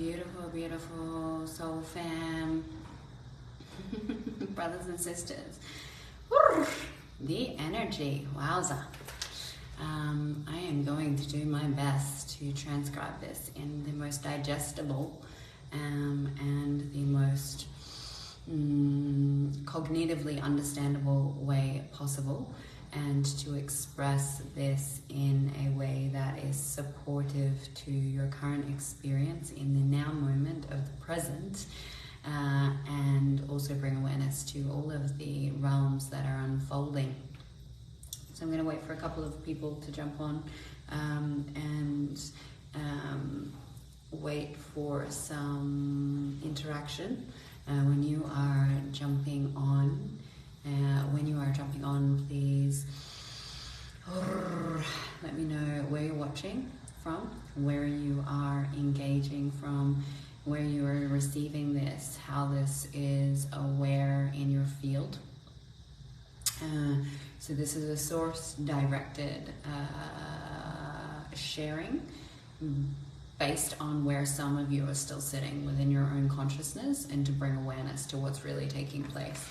beautiful, beautiful soul fam, brothers and sisters. The energy, wowza. I am going to do my best to transcribe this in the most digestible and the most cognitively understandable way possible, and to express this in a way that is supportive to your current experience in the now moment of the present, and also bring awareness to all of the realms that are unfolding. So I'm going to wait for a couple of people to jump on and wait for some interaction. When you are jumping on, please let me know where you're watching from, where you are engaging from, where you are receiving this, how this is aware in your field. So this is a source-directed sharing based on where some of you are still sitting within your own consciousness, and to bring awareness to what's really taking place.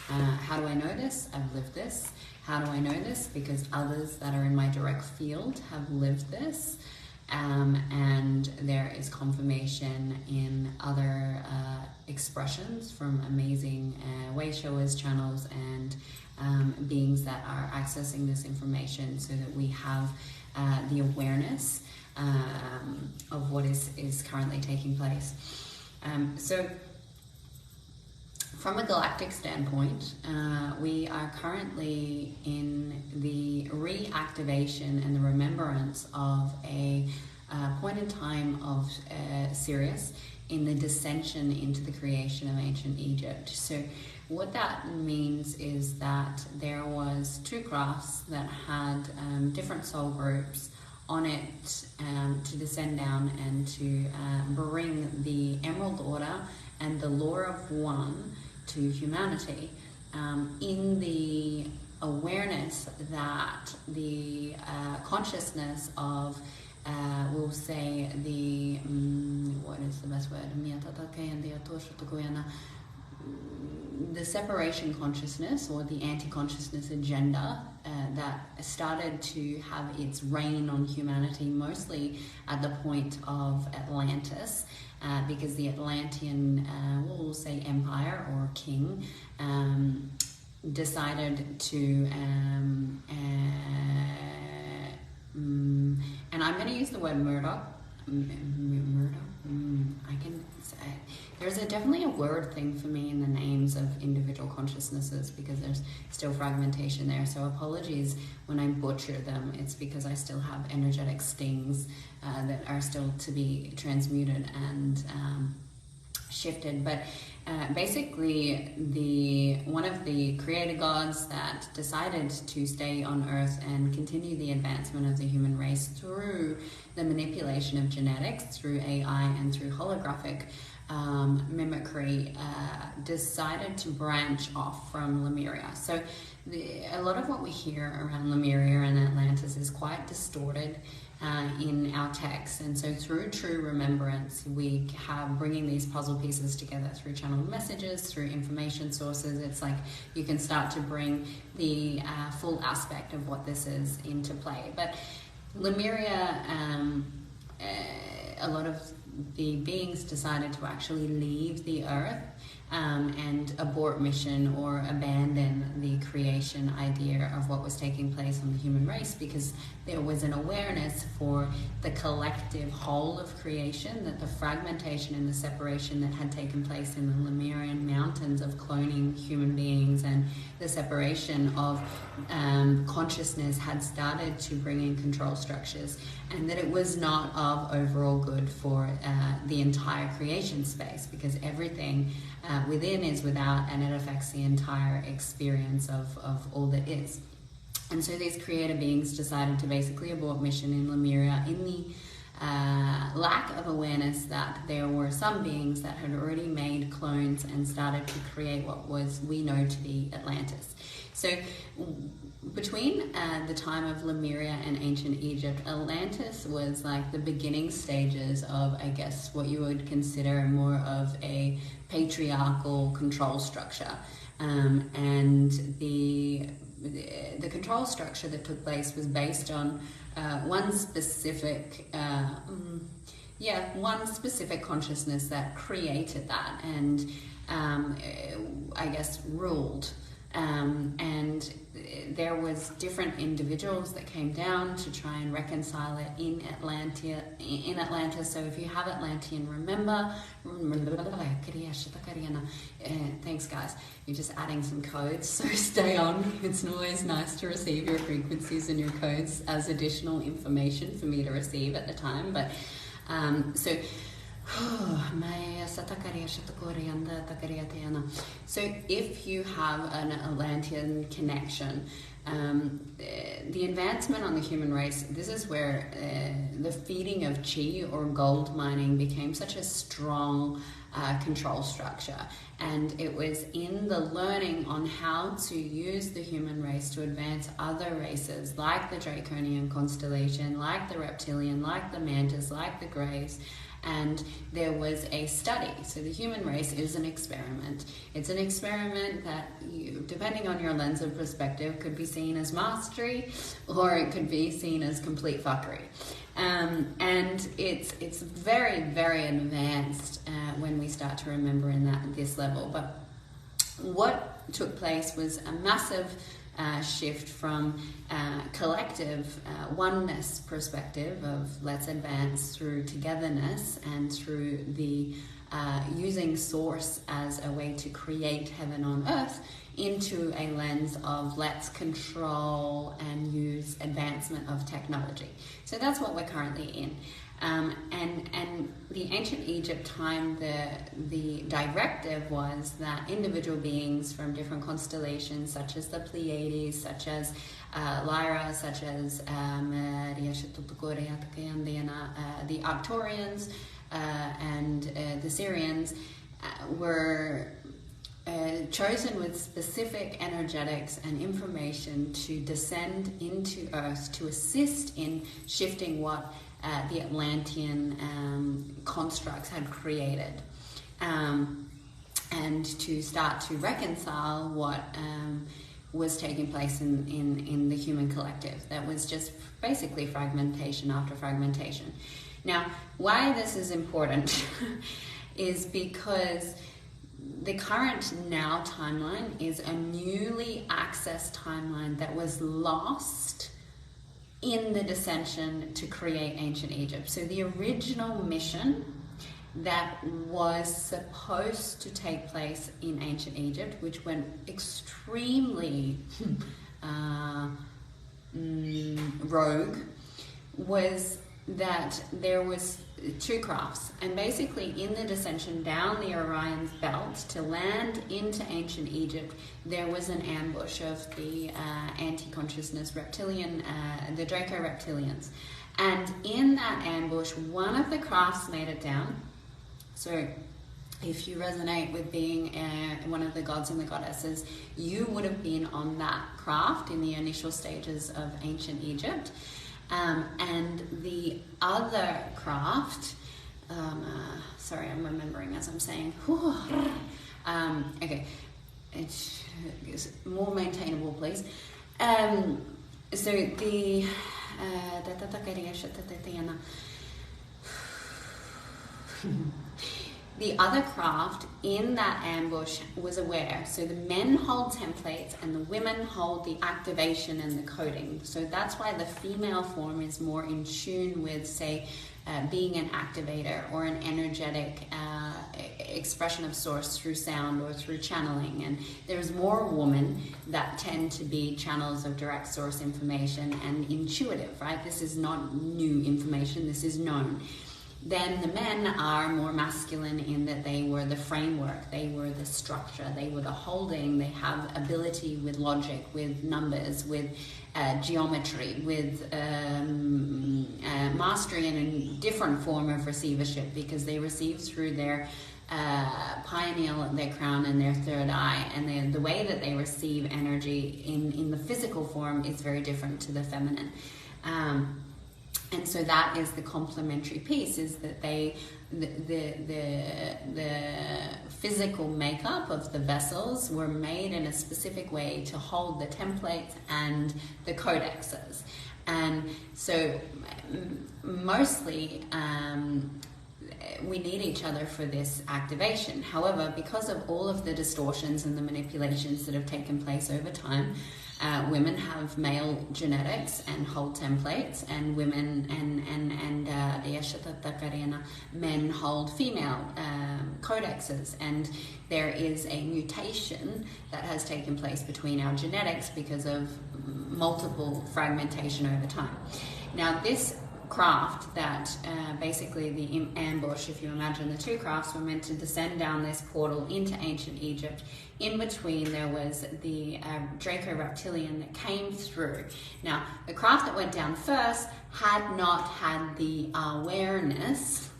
How do I know this? I've lived this. How do I know this? Because others that are in my direct field have lived this. And there is confirmation in other expressions from amazing way showers, channels, and beings that are accessing this information, so that we have the awareness of what is currently taking place. So from a galactic standpoint, we are currently in the reactivation and the remembrance of a point in time of Sirius in the descension into the creation of ancient Egypt. So what that means is that there was two crafts that had different soul groups on it to descend down and to bring the Emerald Order and the Law of One to humanity, in the awareness that the consciousness of, we'll say, the, what is the best word? The separation consciousness, or the anti-consciousness agenda that started to have its reign on humanity, mostly at the point of Atlantis, because the Atlantean, we'll say empire or king, decided to, and I'm going to use the word murder. I can say there's definitely a word thing for me in the names of individual consciousnesses, because there's still fragmentation there. So apologies when I butcher them. It's because I still have energetic stings that are still to be transmuted and shifted. But basically, one of the creator gods that decided to stay on Earth and continue the advancement of the human race through the manipulation of genetics, through AI and through holographic mimicry, decided to branch off from Lemuria. So a lot of what we hear around Lemuria and Atlantis is quite distorted in our texts, and so through true remembrance, we have bringing these puzzle pieces together through channeled messages, through information sources. It's like you can start to bring the full aspect of what this is into play. But Lemuria, a lot of the beings decided to actually leave the earth and abort mission, or abandon the creation idea of what was taking place on the human race, because there was an awareness for the collective whole of creation, that the fragmentation and the separation that had taken place in the Lemurian mountains of cloning human beings, and the separation of consciousness had started to bring in control structures, and that it was not of overall good for the entire creation space, because everything within is without, and it affects the entire experience of all that is. And so these creator beings decided to basically abort mission in Lemuria, in the lack of awareness that there were some beings that had already made clones and started to create what we know to be Atlantis. So between the time of Lemuria and ancient Egypt, Atlantis was like the beginning stages of, I guess, what you would consider more of a patriarchal control structure. And the control structure that took place was based on one specific consciousness that created that and I guess ruled. And there was different individuals that came down to try and reconcile it in Atlantis. So if you have Atlantean, remember, thanks guys, you're just adding some codes, so stay on. It's always nice to receive your frequencies and your codes as additional information for me to receive at the time. But so if you have an Atlantean connection, the advancement on the human race, this is where the feeding of chi or gold mining became such a strong control structure. And it was in the learning on how to use the human race to advance other races like the Draconian constellation, like the reptilian, like the mantis, like the greys. And there was a study. So the human race is an experiment. It's an experiment that, depending on your lens of perspective, could be seen as mastery or it could be seen as complete fuckery. And it's very, very advanced when we start to remember this level. But what took place was a massive shift from collective oneness perspective of let's advance through togetherness and through the using source as a way to create heaven on earth into a lens of let's control and use advancement of technology. So that's what we're currently in. And the ancient Egypt time, the directive was that individual beings from different constellations, such as the Pleiades, such as Lyra, such as the Arcturians and the Syrians, were chosen with specific energetics and information to descend into Earth to assist in shifting what the Atlantean constructs had created, and to start to reconcile what was taking place in the human collective. That was just basically fragmentation after fragmentation. Now, why this is important is because the current now timeline is a newly accessed timeline that was lost in the descension to create ancient Egypt. So the original mission that was supposed to take place in ancient Egypt, which went extremely rogue, was that there was two crafts, and basically in the descension down the Orion's belt to land into ancient Egypt, there was an ambush of the anti-consciousness reptilian, the Draco reptilians. And in that ambush, one of the crafts made it down. So if you resonate with being one of the gods and the goddesses, you would have been on that craft in the initial stages of ancient Egypt. And the other craft, sorry, I'm remembering as I'm saying, okay, it's more maintainable, please. So the the other craft in that ambush was aware. So the men hold templates and the women hold the activation and the coding. So that's why the female form is more in tune with, say, being an activator or an energetic expression of source through sound or through channeling. And there's more women that tend to be channels of direct source information and intuitive, right? This is not new information, this is known. Then the men are more masculine in that they were the framework, they were the structure, they were the holding, they have ability with logic, with numbers, with geometry, with mastery in a different form of receivership, because they receive through their pineal, their crown, and their third eye, and the way that they receive energy in the physical form is very different to the feminine. And so that is the complementary piece, is that the physical makeup of the vessels were made in a specific way to hold the templates and the codexes. And so mostly we need each other for this activation. However, because of all of the distortions and the manipulations that have taken place over time, women have male genetics and hold templates, and women and men hold female codexes, and there is a mutation that has taken place between our genetics because of multiple fragmentation over time. Now, this craft that basically the ambush, if you imagine the two crafts, were meant to descend down this portal into ancient Egypt. In between there was the Draco reptilian that came through. Now, the craft that went down first had not had the awareness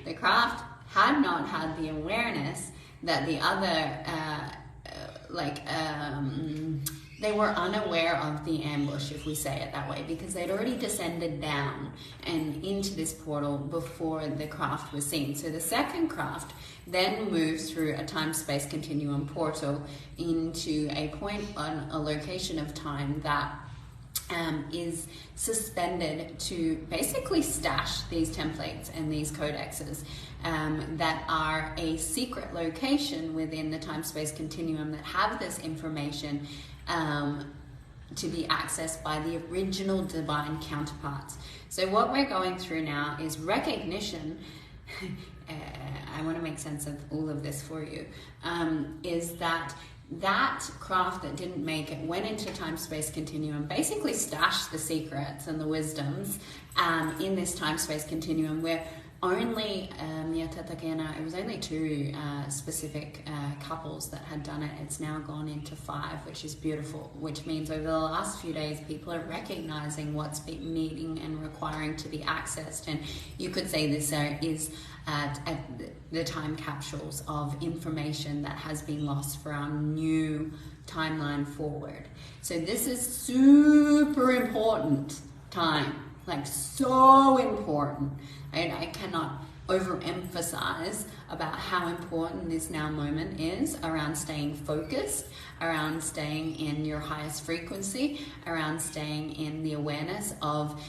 the craft had not had the awareness that the other they were unaware of the ambush, if we say it that way, because they'd already descended down and into this portal before the craft was seen. So the second craft then moves through a time-space continuum portal into a point on a location of time that is suspended to basically stash these templates and these codexes that are a secret location within the time-space continuum that have this information to be accessed by the original divine counterparts. So what we're going through now is recognition. I want to make sense of all of this for you. Is that craft that didn't make it went into time-space continuum, basically stashed the secrets and the wisdoms in this time-space continuum, where only it was only two specific couples that had done it. It's now gone into 5, which is beautiful, which means over the last few days people are recognizing what's been needing and requiring to be accessed. And you could say this is the time capsules of information that has been lost for our new timeline forward. So this is super important time, like so important. I cannot overemphasize about how important this now moment is around staying focused, around staying in your highest frequency, around staying in the awareness of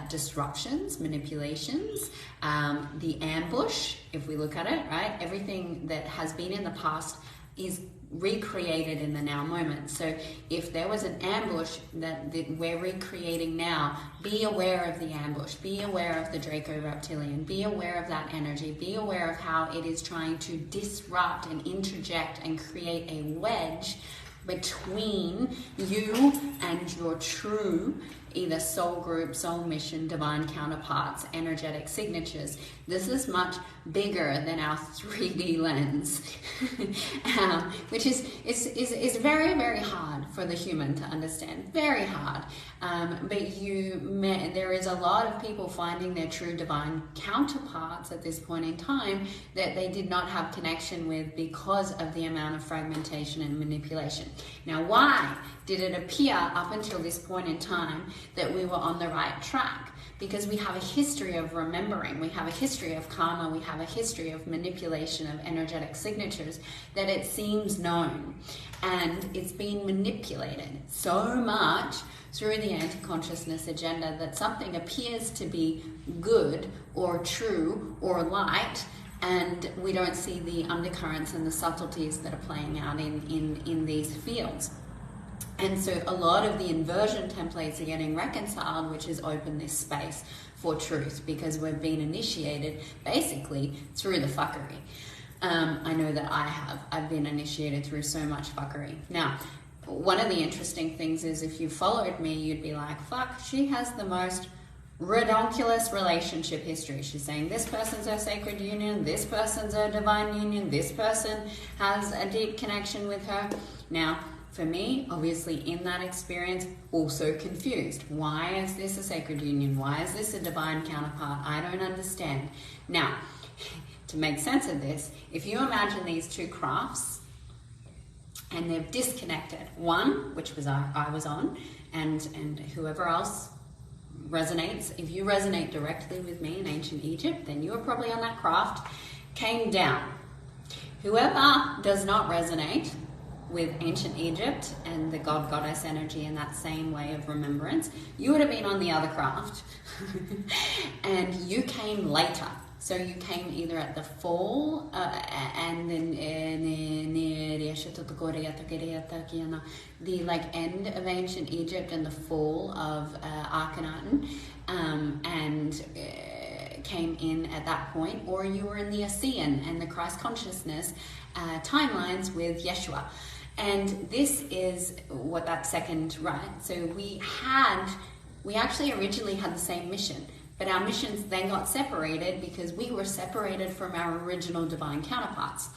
disruptions, manipulations, the ambush, if we look at it, right? Everything that has been in the past is recreated in the now moment. So if there was an ambush that we're recreating now, be aware of the ambush, be aware of the Draco reptilian, be aware of that energy, be aware of how it is trying to disrupt and interject and create a wedge between you and your true either soul group, soul mission, divine counterparts, energetic signatures. This is much bigger than our 3D lens, which is very, very hard for the human to understand. Very hard. But there is a lot of people finding their true divine counterparts at this point in time that they did not have connection with because of the amount of fragmentation and manipulation. Now, why did it appear up until this point in time that we were on the right track? Because we have a history of remembering, we have a history of karma, we have a history of manipulation of energetic signatures that it seems known. And it's been manipulated so much through the anti-consciousness agenda that something appears to be good or true or light, and we don't see the undercurrents and the subtleties that are playing out in these fields. And so a lot of the inversion templates are getting reconciled, which has opened this space for truth, because we've been initiated basically through the fuckery. I know that I've been initiated through so much fuckery. Now, one of the interesting things is if you followed me, you'd be like, fuck, she has the most redonkulous relationship history. She's saying this person's her sacred union, this person's her divine union, this person has a deep connection with her. Now, for me, obviously in that experience, also confused. Why is this a sacred union? Why is this a divine counterpart? I don't understand. Now, to make sense of this, if you imagine these two crafts and they've disconnected, one, which was I was on, and whoever else resonates, if you resonate directly with me in ancient Egypt, then you were probably on that craft, came down. Whoever does not resonate with ancient Egypt and the god-goddess energy in that same way of remembrance, you would have been on the other craft and you came later. So you came either at the fall and then the like end of ancient Egypt and the fall of Akhenaten, and came in at that point, or you were in the ASEAN and the Christ consciousness timelines with Yeshua. And this is what that second, right? So we actually originally had the same mission, but our missions then got separated because we were separated from our original divine counterparts.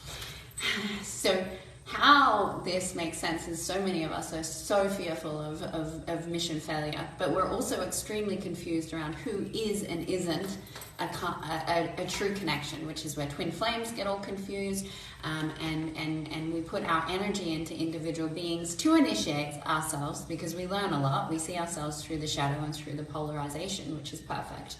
So how this makes sense is so many of us are so fearful of mission failure, but we're also extremely confused around who is and isn't a true connection, which is where twin flames get all confused, and we put our energy into individual beings to initiate ourselves, because we learn a lot. We see ourselves through the shadow and through the polarization, which is perfect.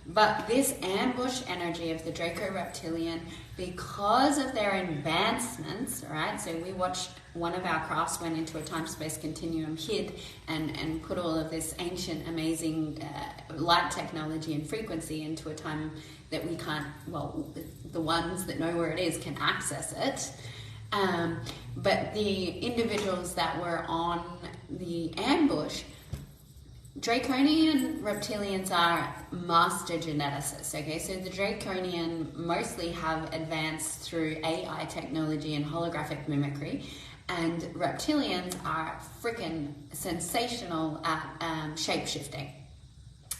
But this ambush energy of the Draco Reptilian, because of their advancements, right? So we watched one of our crafts went into a time-space continuum, hid and put all of this ancient, amazing light technology and frequency into a time that we can't, well, the ones that know where it is can access it. But the individuals that were on the ambush, Draconian reptilians are master geneticists, okay? So the Draconian mostly have advanced through AI technology and holographic mimicry, and reptilians are freaking sensational at shape-shifting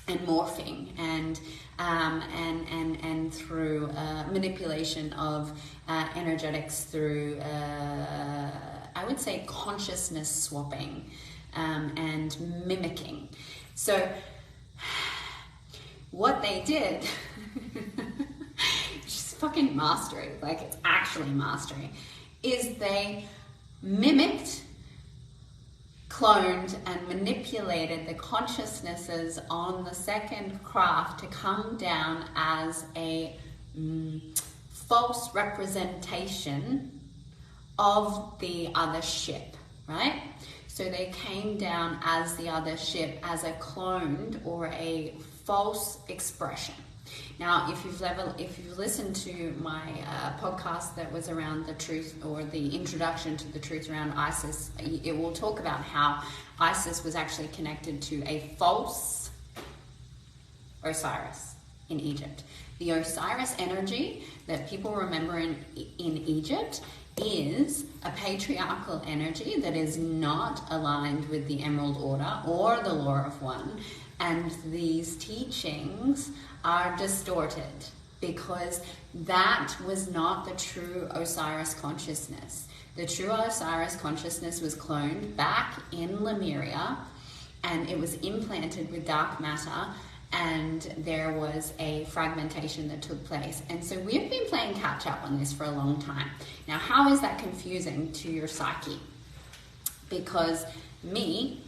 and morphing and through manipulation of energetics through, I would say, consciousness swapping. And mimicking. So what they did, just fucking mastery, like it's actually mastery, is they mimicked, cloned, and manipulated the consciousnesses on the second craft to come down as a false representation of the other ship, right? So they came down as the other ship, as a cloned or a false expression. Now, if you've listened to my podcast that was around the truth, or the introduction to the truth around Isis, it will talk about how Isis was actually connected to a false Osiris in Egypt. The Osiris energy that people remember in Egypt is a patriarchal energy that is not aligned with the Emerald Order or the Law of One, and these teachings are distorted because that was not the true Osiris consciousness. The true Osiris consciousness was cloned back in Lemuria, and it was implanted with dark matter, and there was a fragmentation that took place. And so we've been playing catch up on this for a long time. Now, how is that confusing to your psyche? Because me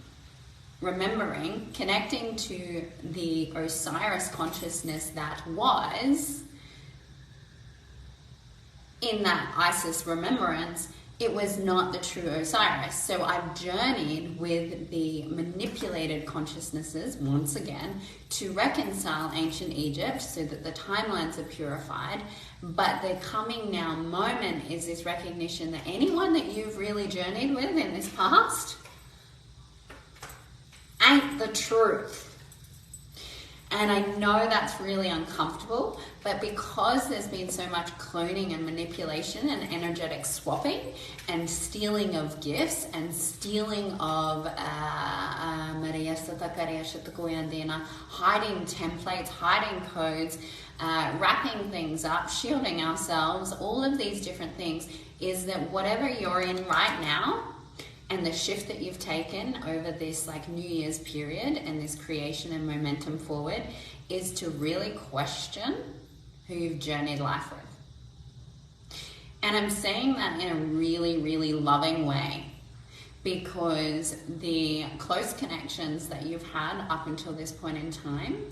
remembering, connecting to the Osiris consciousness that was in that Isis remembrance, it was not the true Osiris. So I've journeyed with the manipulated consciousnesses once again to reconcile ancient Egypt so that the timelines are purified. But the coming now moment is this recognition that anyone that you've really journeyed with in this past ain't the truth. And I know that's really uncomfortable, but because there's been so much cloning and manipulation and energetic swapping and stealing of gifts and stealing of hiding templates, hiding codes, wrapping things up, shielding ourselves, all of these different things, is that whatever you're in right now, and the shift that you've taken over this like New Year's period and this creation and momentum forward, is to really question who you've journeyed life with. And I'm saying that in a really, really loving way, because the close connections that you've had up until this point in time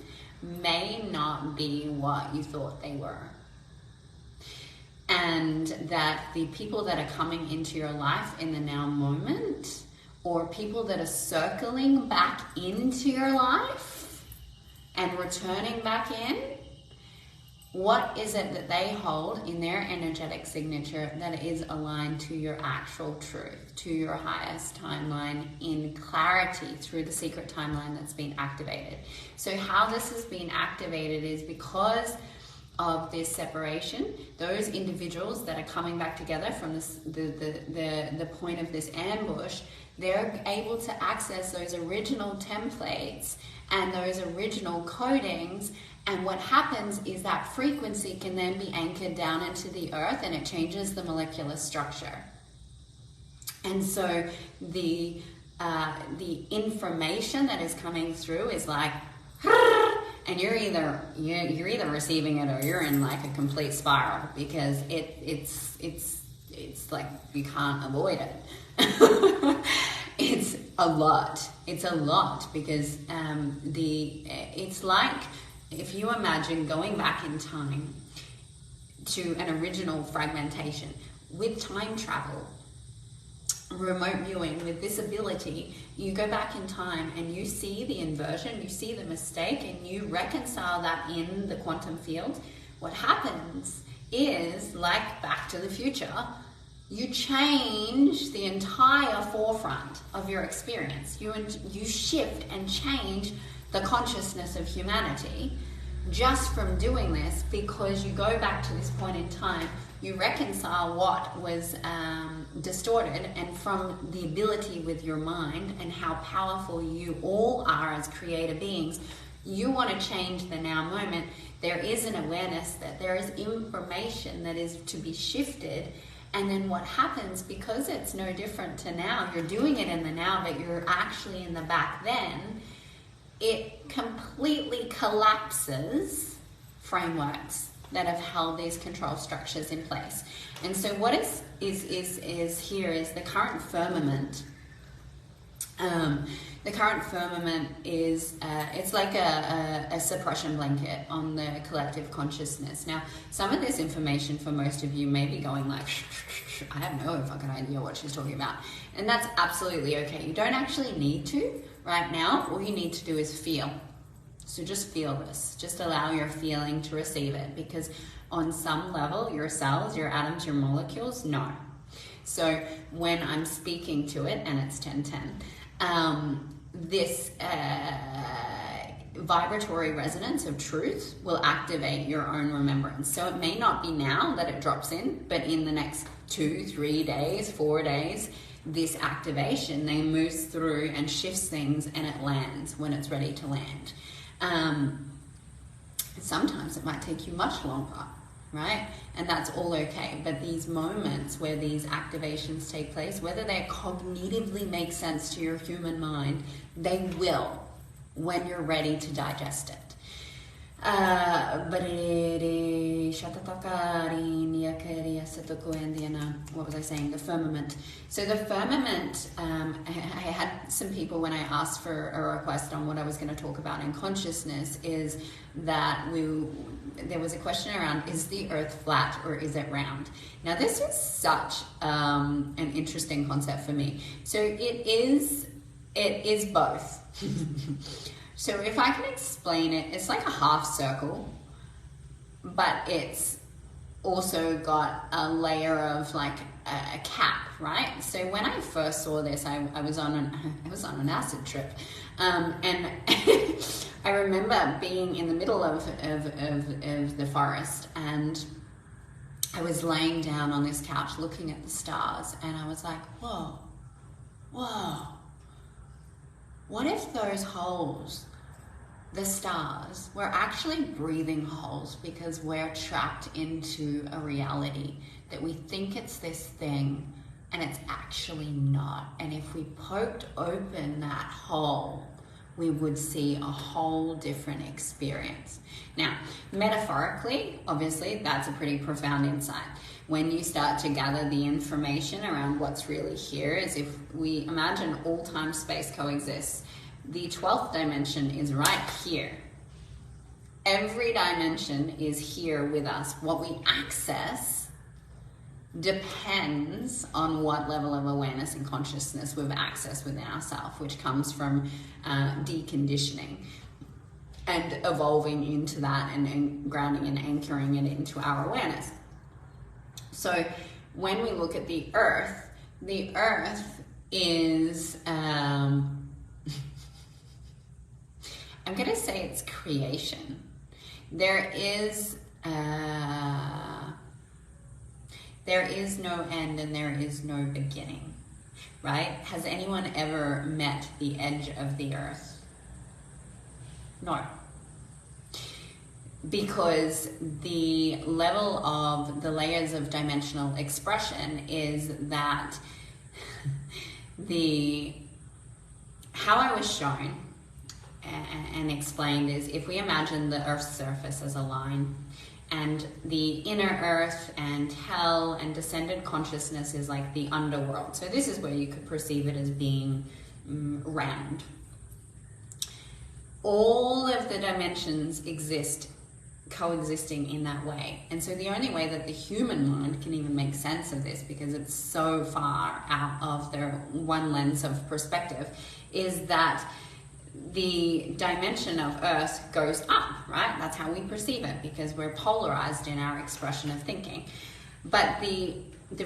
may not be what you thought they were. And that the people that are coming into your life in the now moment, or people that are circling back into your life and returning back in, what is it that they hold in their energetic signature that is aligned to your actual truth, to your highest timeline in clarity through the secret timeline that's been activated? So how this has been activated is because of this separation. Those individuals that are coming back together from this, the point of this ambush, they're able to access those original templates and those original codings. And what happens is that frequency can then be anchored down into the earth, and it changes the molecular structure. And so the information that is coming through is like, and you're either receiving it or you're in like a complete spiral, because it's like you can't avoid it. It's a lot. It's a lot, because it's like, if you imagine going back in time to an original fragmentation with time travel, remote viewing, with this ability, you go back in time and you see the inversion, you see the mistake, and you reconcile that in the quantum field. What happens is, like Back to the Future, you change the entire forefront of your experience. You shift and change the consciousness of humanity just from doing this, because you go back to this point in time, you reconcile what was distorted, and from the ability with your mind and how powerful you all are as creator beings, you want to change the now moment. There is an awareness that there is information that is to be shifted. And then what happens, because it's no different to now, you're doing it in the now, but you're actually in the back then, it completely collapses frameworks that have held these control structures in place. And so what is here is the current firmament. The current firmament is, it's like a suppression blanket on the collective consciousness. Now, some of this information for most of you may be going like, I have no fucking idea what she's talking about. And that's absolutely okay. You don't actually need to right now. All you need to do is feel. So just feel this. Just allow your feeling to receive it, because on some level, your cells, your atoms, your molecules know. So when I'm speaking to it, and it's 10:10, this vibratory resonance of truth will activate your own remembrance. So it may not be now that it drops in, but in the next 2, 3 days, 4 days, this activation then moves through and shifts things, and it lands when it's ready to land. Sometimes it might take you much longer, right? And that's all okay. But these moments where these activations take place, whether they cognitively make sense to your human mind, they will when you're ready to digest it. What was I saying? The firmament. So the firmament, I had some people, when I asked for a request on what I was going to talk about in consciousness, is that there was a question around, is the earth flat or is it round? Now this is such an interesting concept for me. So it is both. So if I can explain it, it's like a half circle, but it's also got a layer of like a cap, right? So when I first saw this, I was on an acid trip, and I remember being in the middle of the forest, and I was laying down on this couch looking at the stars, and I was like, whoa. What if those holes, the stars, were actually breathing holes, because we're trapped into a reality that we think it's this thing and it's actually not. And if we poked open that hole, we would see a whole different experience. Now, metaphorically, obviously, that's a pretty profound insight. When you start to gather the information around what's really here, is if we imagine all time space coexists, the 12th dimension is right here. Every dimension is here with us. What we access depends on what level of awareness and consciousness we've accessed within ourselves, which comes from deconditioning and evolving into that and grounding and anchoring it into our awareness. So when we look at the earth is, I'm going to say it's creation. There is no end and there is no beginning, right? Has anyone ever met the edge of the earth? No. Because the level of the layers of dimensional expression is that how I was shown and explained is, if we imagine the Earth's surface as a line, and the inner earth and hell and descended consciousness is like the underworld. So this is where you could perceive it as being round. All of the dimensions exist coexisting in that way. And so the only way that the human mind can even make sense of this, because it's so far out of their one lens of perspective, is that the dimension of earth goes up, right? That's how we perceive it, because we're polarized in our expression of thinking. But the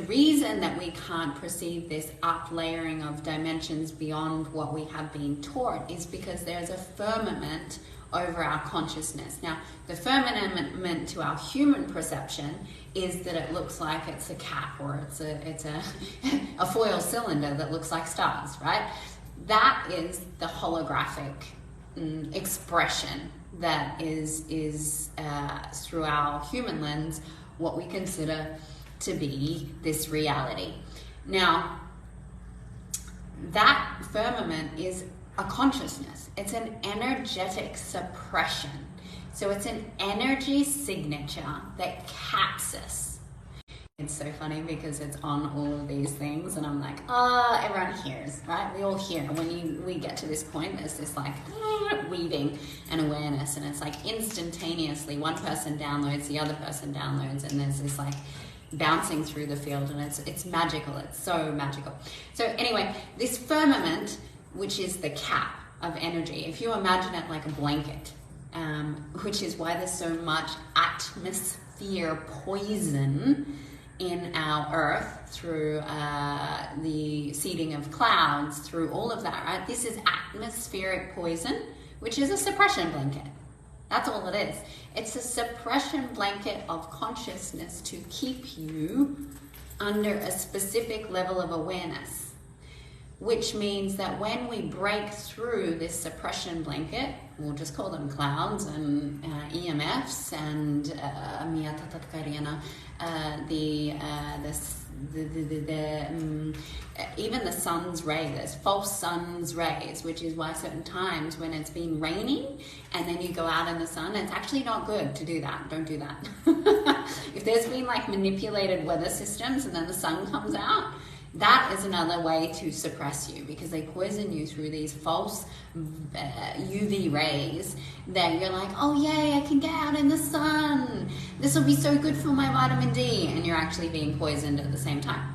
reason that we can't perceive this up layering of dimensions beyond what we have been taught is because there's a firmament over our consciousness. Now, the firmament to our human perception is that it looks like it's a cap, or it's a foil cylinder that looks like stars, right? That is the holographic expression that is through our human lens what we consider to be this reality. Now, that firmament is a consciousness. It's an energetic suppression. So it's an energy signature that caps us. It's so funny because it's on all of these things, and I'm like, everyone hears, right? We all hear. When we get to this point, there's this like weaving and awareness, and it's like instantaneously one person downloads, the other person downloads, and there's this like bouncing through the field, and it's magical. It's so magical. So anyway, this firmament, which is the cap of energy, if you imagine it like a blanket, which is why there's so much atmosphere poison in our earth through the seeding of clouds, through all of that, right? This is atmospheric poison, which is a suppression blanket. That's all it is. It's a suppression blanket of consciousness to keep you under a specific level of awareness, which means that when we break through this suppression blanket, we'll just call them clouds and EMFs and even the sun's ray. There's false sun's rays, which is why certain times when it's been raining and then you go out in the sun, it's actually not good to do that. Don't do that. If there's been like manipulated weather systems and then the sun comes out, that is another way to suppress you, because they poison you through these false UV rays that you're like, oh yay, I can get out in the sun. This will be so good for my vitamin D. And you're actually being poisoned at the same time.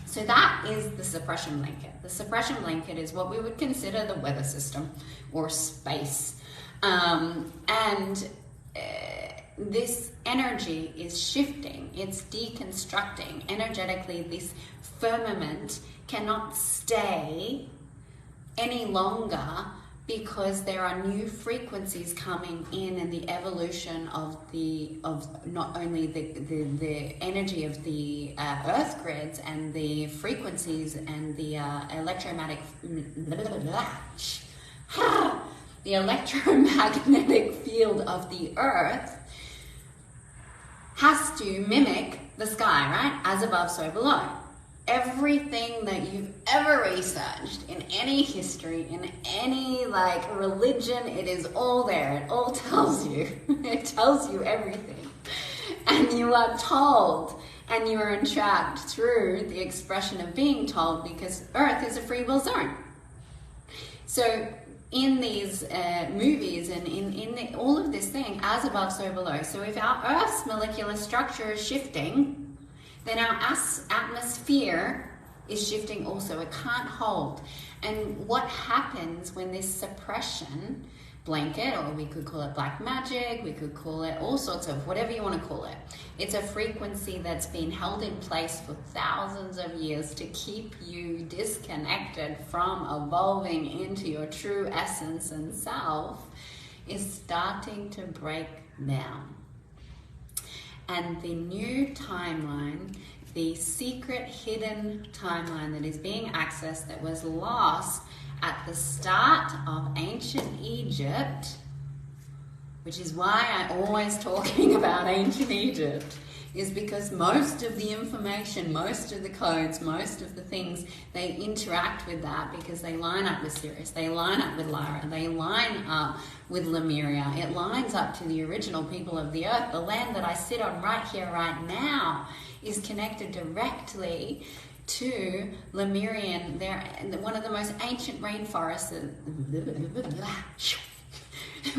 So that is the suppression blanket. The suppression blanket is what we would consider the weather system or space. This energy is shifting, it's deconstructing. Energetically, this firmament cannot stay any longer because there are new frequencies coming in, and the evolution of not only the energy of the earth grids and the frequencies and the electromagnetic field of the earth has to mimic the sky, right? As above, so below. everything that you've ever researched in any history, in any like religion, it is all there. It all tells you. It tells you everything. And you are told, and you are entrapped through the expression of being told, because Earth is a free will zone. So in these movies and in all of this thing, as above, so below. So if our Earth's molecular structure is shifting, then our atmosphere is shifting also. It can't hold. And what happens when this suppression blanket, or we could call it black magic, we could call it all sorts of, whatever you want to call it. It's a frequency that's been held in place for thousands of years to keep you disconnected from evolving into your true essence and self, is starting to break down. And the new timeline, the secret hidden timeline that is being accessed, that was lost at the start of ancient Egypt, which is why I'm always talking about ancient Egypt, is because most of the information, most of the codes, most of the things, they interact with that because they line up with Sirius, they line up with Lyra, they line up with Lemuria. It lines up to the original people of the earth. The land that I sit on right here, right now, is connected directly to Lemurian. They're one of the most ancient rainforests.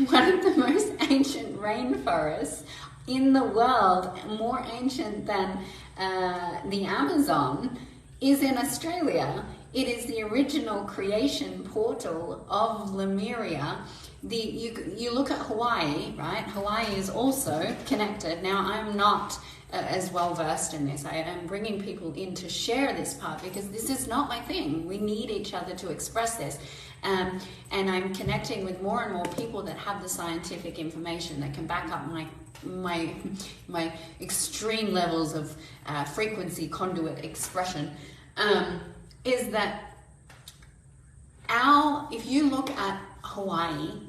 One of the most ancient rainforests in the world, more ancient than the Amazon, is in Australia. It is the original creation portal of Lemuria. You look at Hawaii, right? Hawaii is also connected. Now, I'm not as well versed in this. I am bringing people in to share this part because this is not my thing. We need each other to express this. And I'm connecting with more and more people that have the scientific information that can back up my extreme levels of frequency conduit expression. Is that if you look at Hawaii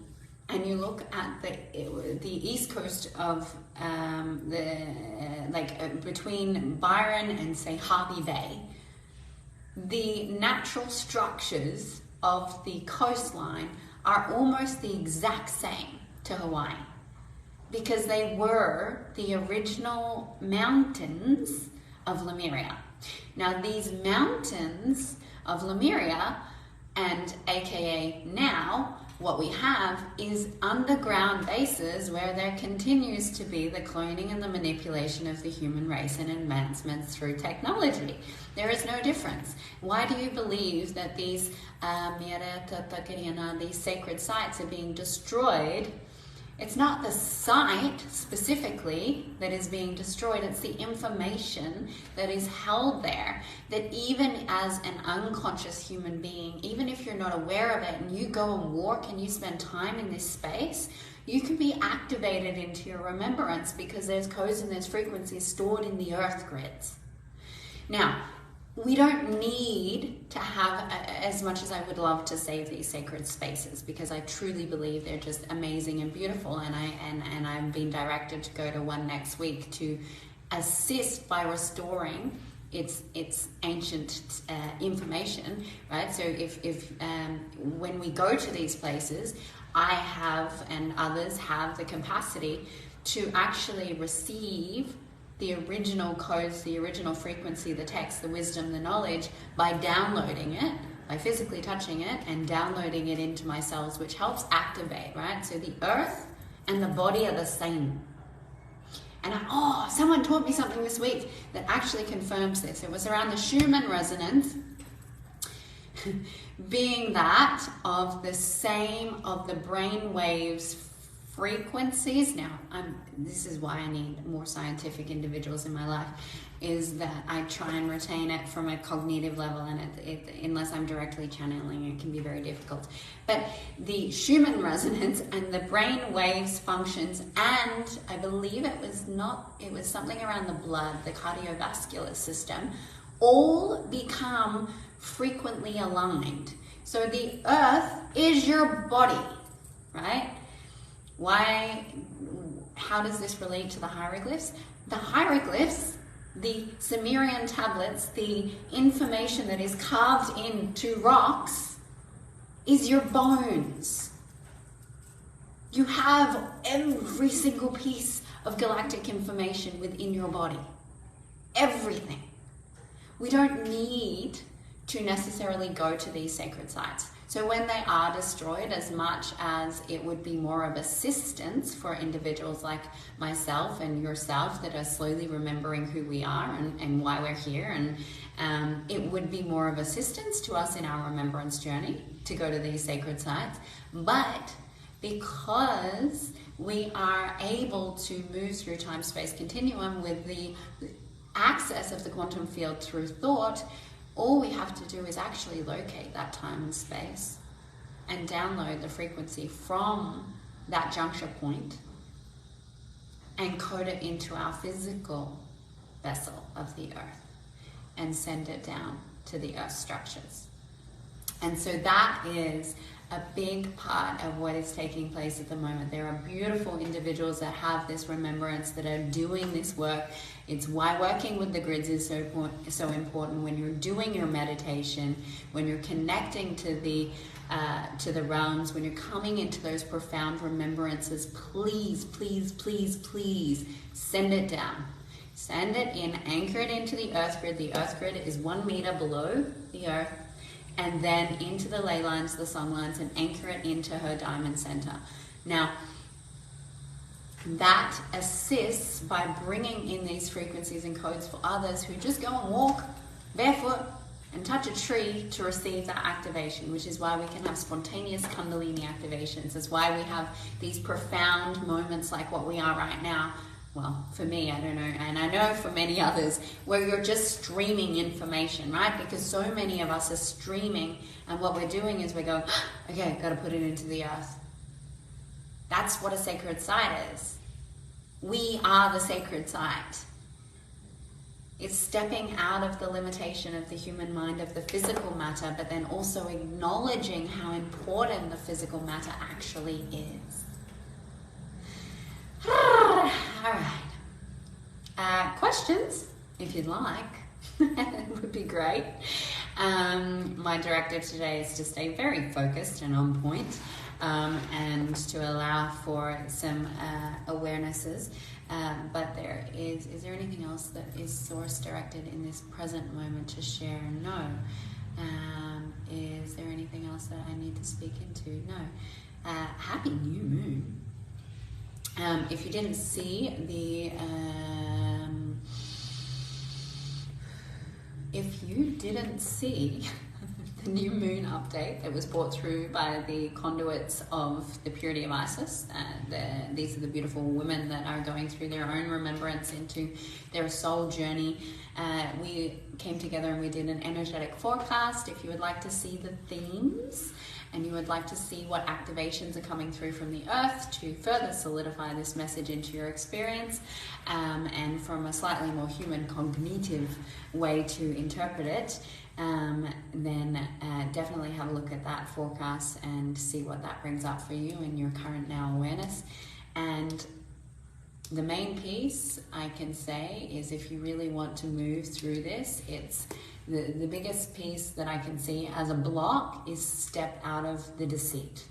and you look at the east coast of between Byron and say Harvey Bay, the natural structures of the coastline are almost the exact same to Hawaii, because they were the original mountains of Lemuria. Now, these mountains of Lemuria, and aka now, what we have is underground bases where there continues to be the cloning and the manipulation of the human race and advancements through technology. There is no difference. Why do you believe that these these sacred sites are being destroyed? It's not the site specifically that is being destroyed, it's the information that is held there. That even as an unconscious human being, even if you're not aware of it and you go and walk and you spend time in this space, you can be activated into your remembrance because there's codes and there's frequencies stored in the earth grids. Now, we don't need to have, as much as I would love to save these sacred spaces, because I truly believe they're just amazing and beautiful, and I'm being directed to go to one next week to assist by restoring its ancient information, right? So if when we go to these places, I have and others have the capacity to actually receive the original codes, the original frequency, the text, the wisdom, the knowledge, by downloading it, by physically touching it and downloading it into my cells, which helps activate, right? So the earth and the body are the same. And someone taught me something this week that actually confirms this. It was around the Schumann resonance, being that of the same of the brain waves frequencies. Now, this is why I need more scientific individuals in my life, is that I try and retain it from a cognitive level, and unless I'm directly channeling, it can be very difficult. But the Schumann resonance and the brain waves functions, and I believe it was something around the blood, the cardiovascular system, all become frequently aligned. So the earth is your body, right? How does this relate to the hieroglyphs? The hieroglyphs the Sumerian tablets, the information that is carved into rocks, is your bones. You have every single piece of galactic information within your body. Everything. We don't need to necessarily go to these sacred sites. So when they are destroyed, as much as it would be more of assistance for individuals like myself and yourself that are slowly remembering who we are and why we're here, and it would be more of assistance to us in our remembrance journey to go to these sacred sites. But because we are able to move through time-space continuum with the access of the quantum field through thought, all we have to do is actually locate that time and space and download the frequency from that juncture point and code it into our physical vessel of the earth and send it down to the earth structures. And so that is a big part of what is taking place at the moment. There are beautiful individuals that have this remembrance, that are doing this work. It's why working with the grids is so important. When you're doing your meditation, when you're connecting to the realms, when you're coming into those profound remembrances, please, please, please, please send it down. Send it in, anchor it into the earth grid. The earth grid is 1 meter below the earth. And then into the ley lines, the sun lines, and anchor it into her diamond center. Now, that assists by bringing in these frequencies and codes for others who just go and walk barefoot and touch a tree to receive that activation, which is why we can have spontaneous Kundalini activations. It's why we have these profound moments like what we are right now. Well, for me, I don't know, and I know for many others, where you're just streaming information, right? Because so many of us are streaming, and what we're doing is we're going, okay, got to put it into the earth. That's what a sacred site is. We are the sacred site. It's stepping out of the limitation of the human mind, of the physical matter, but then also acknowledging how important the physical matter actually is. All right. Questions, if you'd like, would be great. My directive today is to stay very focused and on point, and to allow for some awarenesses. But is there anything else that is source directed in this present moment to share? No. Is there anything else that I need to speak into? No. Happy new moon. If you didn't see the the new moon update that was brought through by the conduits of the purity of Isis, these are the beautiful women that are going through their own remembrance into their soul journey. We came together and we did an energetic forecast. If you would like to see the themes and you would like to see what activations are coming through from the earth to further solidify this message into your experience, and from a slightly more human cognitive way to interpret it, then definitely have a look at that forecast and see what that brings up for you in your current now awareness. And the main piece I can say is, if you really want to move through this, it's the biggest piece that I can see as a block is step out of the deceit.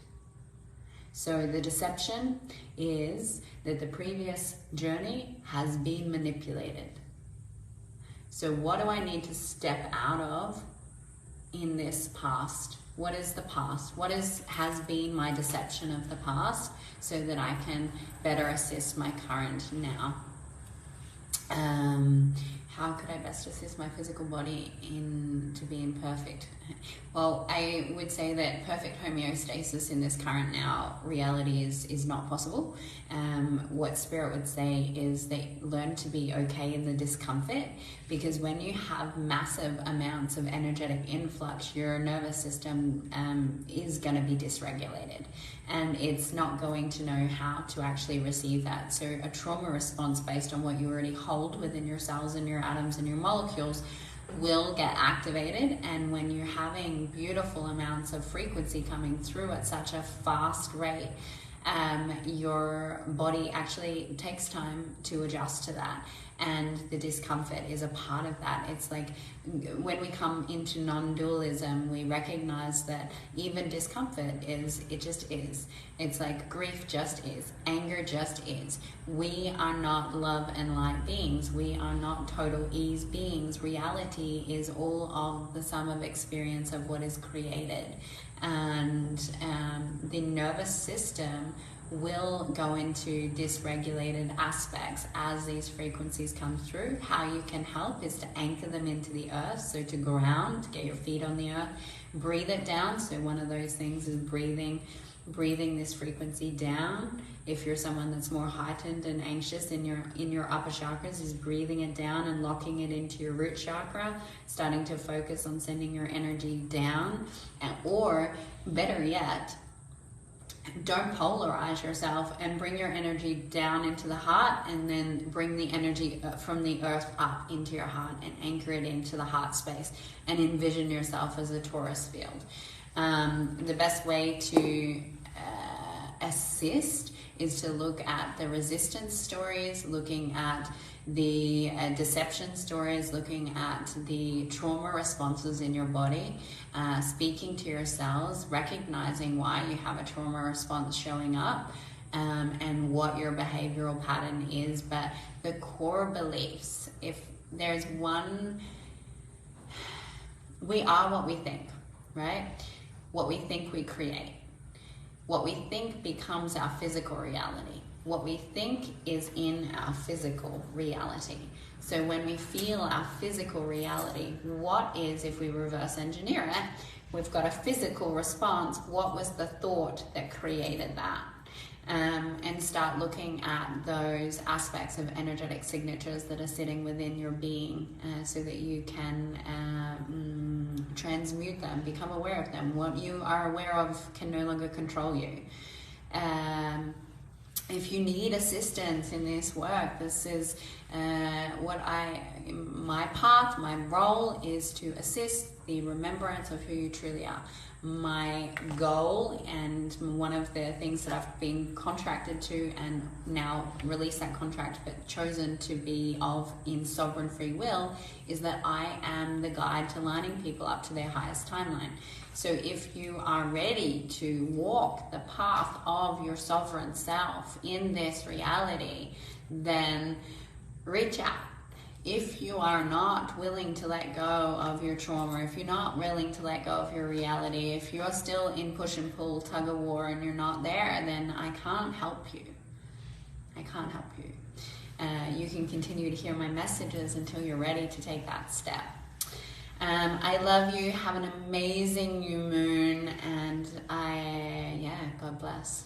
So the deception is that the previous journey has been manipulated. So what do I need to step out of in this past? What is the past? What has been my deception of the past, so that I can better assist my current now? How could I best assist my physical body to be in perfect? Well, I would say that perfect homeostasis in this current now reality is not possible. What Spirit would say is they learn to be okay in the discomfort, because when you have massive amounts of energetic influx, your nervous system is going to be dysregulated, and it's not going to know how to actually receive that. So a trauma response based on what you already hold within your cells and your atoms and your molecules will get activated. And when you're having beautiful amounts of frequency coming through at such a fast rate, your body actually takes time to adjust to that, and the discomfort is a part of that. It's like when we come into non-dualism, we recognize that even discomfort it just is. It's like grief just is, anger just is. We are not love and light beings. We are not total ease beings. Reality is all of the sum of experience of what is created. And the nervous system will go into dysregulated aspects as these frequencies come through. How you can help is to anchor them into the earth, so to ground, get your feet on the earth, breathe it down. So one of those things is breathing this frequency down. If you're someone that's more heightened and anxious in your upper chakras, is breathing it down and locking it into your root chakra, starting to focus on sending your energy down. Or better yet, don't polarize yourself and bring your energy down into the heart, and then bring the energy from the earth up into your heart and anchor it into the heart space, and envision yourself as a torus field. The best way to assist is to look at the resistance stories, looking at the deception stories, looking at the trauma responses in your body, speaking to your cells, recognizing why you have a trauma response showing up, and what your behavioral pattern is. But the core beliefs, if there's one, we are what we think, right? What we think we create. What we think becomes our physical reality. What we think is in our physical reality. So when we feel our physical reality, what is, if we reverse engineer it, we've got a physical response. What was the thought that created that? And start looking at those aspects of energetic signatures that are sitting within your being, so that you can transmute them, become aware of them. What you are aware of can no longer control you. If you need assistance in this work, this is my path, my role is to assist the remembrance of who you truly are. My goal, and one of the things that I've been contracted to and now release that contract but chosen to be of in sovereign free will, is that I am the guide to lining people up to their highest timeline. So if you are ready to walk the path of your sovereign self in this reality, then reach out. If you are not willing to let go of your trauma, if you're not willing to let go of your reality, if you're still in push and pull, tug of war, and you're not there, then I can't help you. I can't help you. You can continue to hear my messages until you're ready to take that step. I love you. Have an amazing new moon, and God bless.